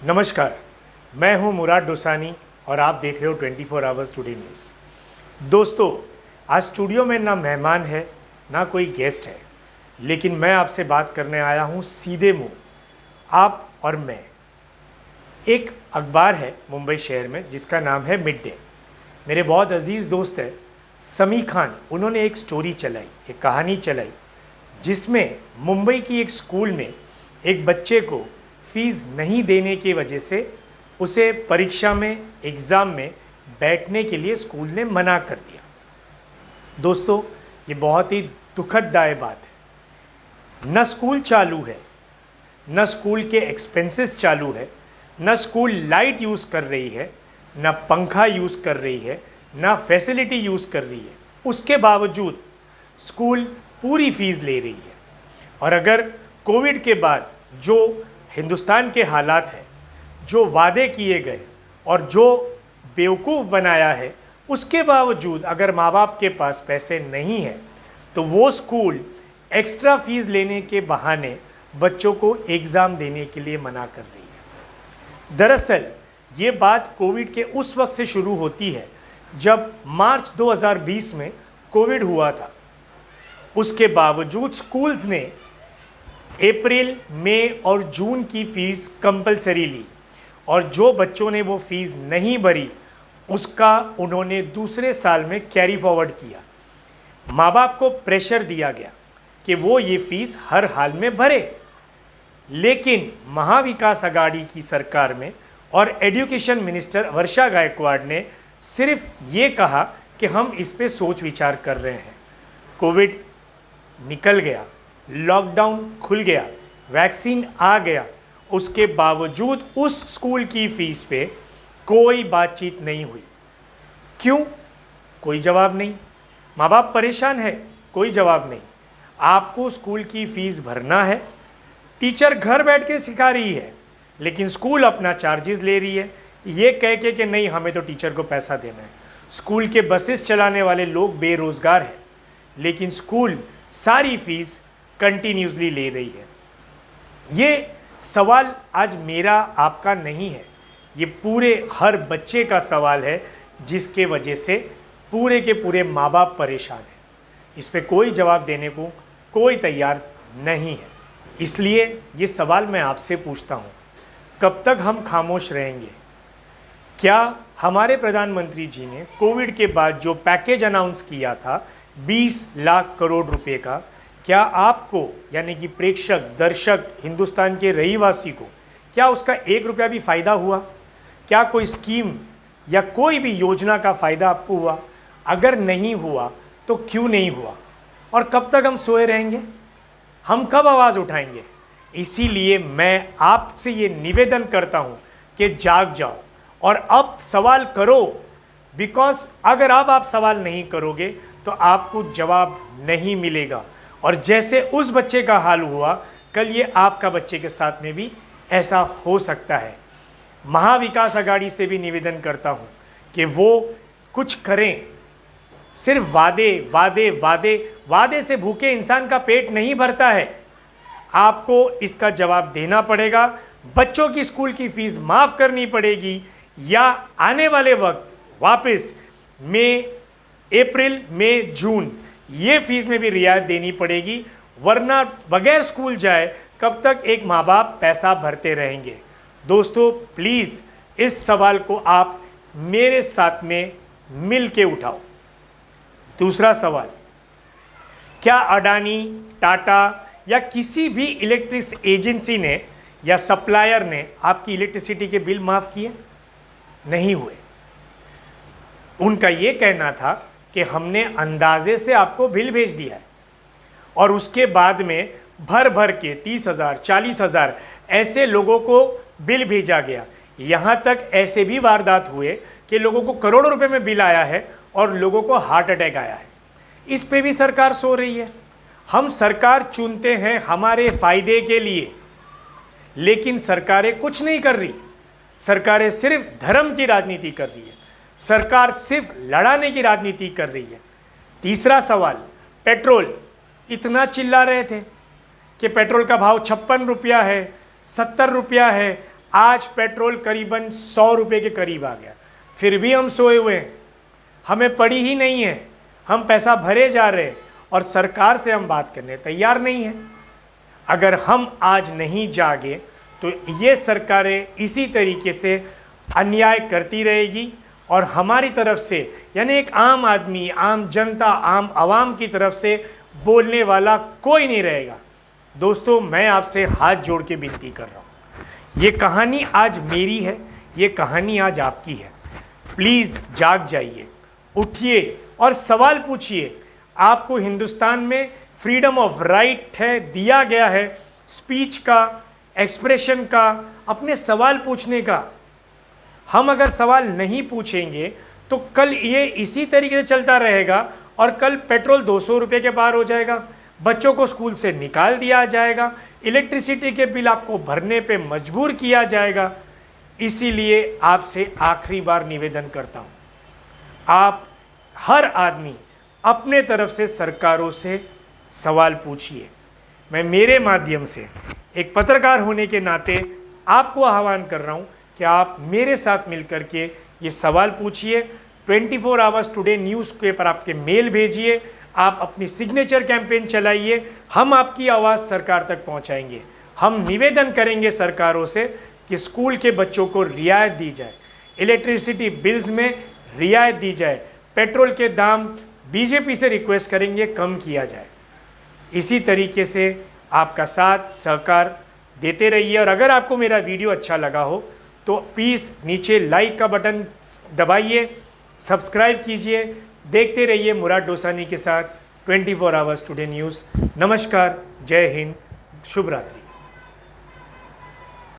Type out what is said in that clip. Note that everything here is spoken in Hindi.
नमस्कार, मैं हूं मुराद डोसानी और आप देख रहे हो 24 आवर्स टुडे न्यूज़। दोस्तों, आज स्टूडियो में ना मेहमान है ना कोई गेस्ट है, लेकिन मैं आपसे बात करने आया हूं सीधे मुंह, आप और मैं। एक अखबार है मुंबई शहर में जिसका नाम है मिड डे। मेरे बहुत अजीज़ दोस्त है समी खान, उन्होंने एक स्टोरी चलाई, एक कहानी चलाई, जिसमें मुंबई की एक स्कूल में एक बच्चे को फीस नहीं देने की वजह से उसे परीक्षा में, एग्ज़ाम में बैठने के लिए स्कूल ने मना कर दिया। दोस्तों, ये बहुत ही दुखदायक बात है। न स्कूल चालू है, न स्कूल के एक्सपेंसेस चालू है, न स्कूल लाइट यूज़ कर रही है, न पंखा यूज़ कर रही है, न फैसिलिटी यूज़ कर रही है। उसके बावजूद स्कूल पूरी फीस ले रही है। और अगर कोविड के बाद जो हिंदुस्तान के हालात हैं, जो वादे किए गए और जो बेवकूफ़ बनाया है, उसके बावजूद अगर माँ बाप के पास पैसे नहीं हैं तो वो स्कूल एक्स्ट्रा फीस लेने के बहाने बच्चों को एग्ज़ाम देने के लिए मना कर रही है। दरअसल ये बात कोविड के उस वक्त से शुरू होती है जब मार्च 2020 में कोविड हुआ था। उसके बावजूद स्कूल्स ने अप्रैल, मई और जून की फ़ीस कंपलसरी ली और जो बच्चों ने वो फ़ीस नहीं भरी उसका उन्होंने दूसरे साल में कैरी फॉरवर्ड किया। माँ बाप को प्रेशर दिया गया कि वो ये फ़ीस हर हाल में भरे, लेकिन महाविकास अघाड़ी की सरकार में और एजुकेशन मिनिस्टर वर्षा गायकवाड़ ने सिर्फ ये कहा कि हम इस पे सोच विचार कर रहे हैं। कोविड निकल गया, लॉकडाउन खुल गया, वैक्सीन आ गया, उसके बावजूद उस स्कूल की फ़ीस पे कोई बातचीत नहीं हुई। क्यों? कोई जवाब नहीं। माँ बाप परेशान है, कोई जवाब नहीं। आपको स्कूल की फ़ीस भरना है, टीचर घर बैठ के सिखा रही है, लेकिन स्कूल अपना चार्जेस ले रही है, ये कह के कि नहीं हमें तो टीचर को पैसा देना है। स्कूल के बसेस चलाने वाले लोग बेरोज़गार हैं, लेकिन स्कूल सारी फ़ीस कंटिन्यूसली ले रही है। ये सवाल आज मेरा आपका नहीं है, ये पूरे हर बच्चे का सवाल है जिसके वजह से पूरे के पूरे माँ बाप परेशान हैं। इस पे कोई जवाब देने को कोई तैयार नहीं है। इसलिए ये सवाल मैं आपसे पूछता हूँ, कब तक हम खामोश रहेंगे? क्या हमारे प्रधानमंत्री जी ने कोविड के बाद जो पैकेज अनाउंस किया था 20 लाख करोड़ रुपए का, क्या आपको यानी कि प्रेक्षक, दर्शक, हिंदुस्तान के रहीवासी को क्या उसका 1 रुपया भी फ़ायदा हुआ? क्या कोई स्कीम या कोई भी योजना का फ़ायदा आपको हुआ? अगर नहीं हुआ तो क्यों नहीं हुआ? और कब तक हम सोए रहेंगे? हम कब आवाज़ उठाएंगे? इसीलिए मैं आपसे ये निवेदन करता हूँ कि जाग जाओ और अब सवाल करो, बिकॉज अगर अब आप सवाल नहीं करोगे तो आपको जवाब नहीं मिलेगा। और जैसे उस बच्चे का हाल हुआ, कल ये आपका बच्चे के साथ में भी ऐसा हो सकता है। महाविकास अघाड़ी से भी निवेदन करता हूँ कि वो कुछ करें। सिर्फ वादे वादे वादे वादे से भूखे इंसान का पेट नहीं भरता है। आपको इसका जवाब देना पड़ेगा। बच्चों की स्कूल की फ़ीस माफ़ करनी पड़ेगी या आने वाले वक्त वापस मई, अप्रैल, मई, जून ये फीस में भी रियायत देनी पड़ेगी, वरना बगैर स्कूल जाए कब तक एक माँ बाप पैसा भरते रहेंगे? दोस्तों, प्लीज़ इस सवाल को आप मेरे साथ में मिल के उठाओ। दूसरा सवाल, क्या अडानी, टाटा या किसी भी इलेक्ट्रिक एजेंसी ने या सप्लायर ने आपकी इलेक्ट्रिसिटी के बिल माफ़ किए? नहीं हुए। उनका ये कहना था कि हमने अंदाजे से आपको बिल भेज दिया है, और उसके बाद में भर भर के 30,000, 40,000 ऐसे लोगों को बिल भेजा गया। यहाँ तक ऐसे भी वारदात हुए कि लोगों को करोड़ों रुपए में बिल आया है और लोगों को हार्ट अटैक आया है। इस पे भी सरकार सो रही है। हम सरकार चुनते हैं हमारे फायदे के लिए, लेकिन सरकारें कुछ नहीं कर रही। सरकारें सिर्फ धर्म की राजनीति कर रही है, सरकार सिर्फ लड़ाने की राजनीति कर रही है। तीसरा सवाल, पेट्रोल। इतना चिल्ला रहे थे कि पेट्रोल का भाव 56 रुपया है, 70 रुपया है, आज पेट्रोल करीबन 100 रुपये के करीब आ गया, फिर भी हम सोए हुए हैं, हमें पड़ी ही नहीं है, हम पैसा भरे जा रहे हैं और सरकार से हम बात करने तैयार नहीं हैं। अगर हम आज नहीं जागे तो ये सरकारें इसी तरीके से अन्याय करती रहेगी और हमारी तरफ से, यानी एक आम आदमी, आम जनता, आम आवाम की तरफ से बोलने वाला कोई नहीं रहेगा। दोस्तों, मैं आपसे हाथ जोड़ के विनती कर रहा हूँ, ये कहानी आज मेरी है, ये कहानी आज आपकी है। प्लीज़ जाग जाइए, उठिए और सवाल पूछिए। आपको हिंदुस्तान में फ्रीडम ऑफ राइट है, दिया गया है स्पीच का, एक्सप्रेशन का, अपने सवाल पूछने का। हम अगर सवाल नहीं पूछेंगे तो कल ये इसी तरीके से चलता रहेगा और कल पेट्रोल 200 रुपये के पार हो जाएगा, बच्चों को स्कूल से निकाल दिया जाएगा, इलेक्ट्रिसिटी के बिल आपको भरने पे मजबूर किया जाएगा। इसीलिए आपसे आखिरी बार निवेदन करता हूँ, आप हर आदमी अपने तरफ से सरकारों से सवाल पूछिए। मैं मेरे माध्यम से एक पत्रकार होने के नाते आपको आह्वान कर रहा हूँ कि आप मेरे साथ मिलकर के ये सवाल पूछिए। 24 आवर्स टुडे न्यूज़ के पर आपके मेल भेजिए, आप अपनी सिग्नेचर कैंपेन चलाइए, हम आपकी आवाज़ सरकार तक पहुंचाएंगे। हम निवेदन करेंगे सरकारों से कि स्कूल के बच्चों को रियायत दी जाए, इलेक्ट्रिसिटी बिल्स में रियायत दी जाए, पेट्रोल के दाम बीजेपी से रिक्वेस्ट करेंगे कम किया जाए। इसी तरीके से आपका साथ सहकार देते रहिए और अगर आपको मेरा वीडियो अच्छा लगा हो तो प्लीज़ नीचे लाइक का बटन दबाइए, सब्सक्राइब कीजिए। देखते रहिए मुराद डोसानी के साथ 24 आवर्स टुडे न्यूज़। नमस्कार, जय हिंद, शुभ रात्रि।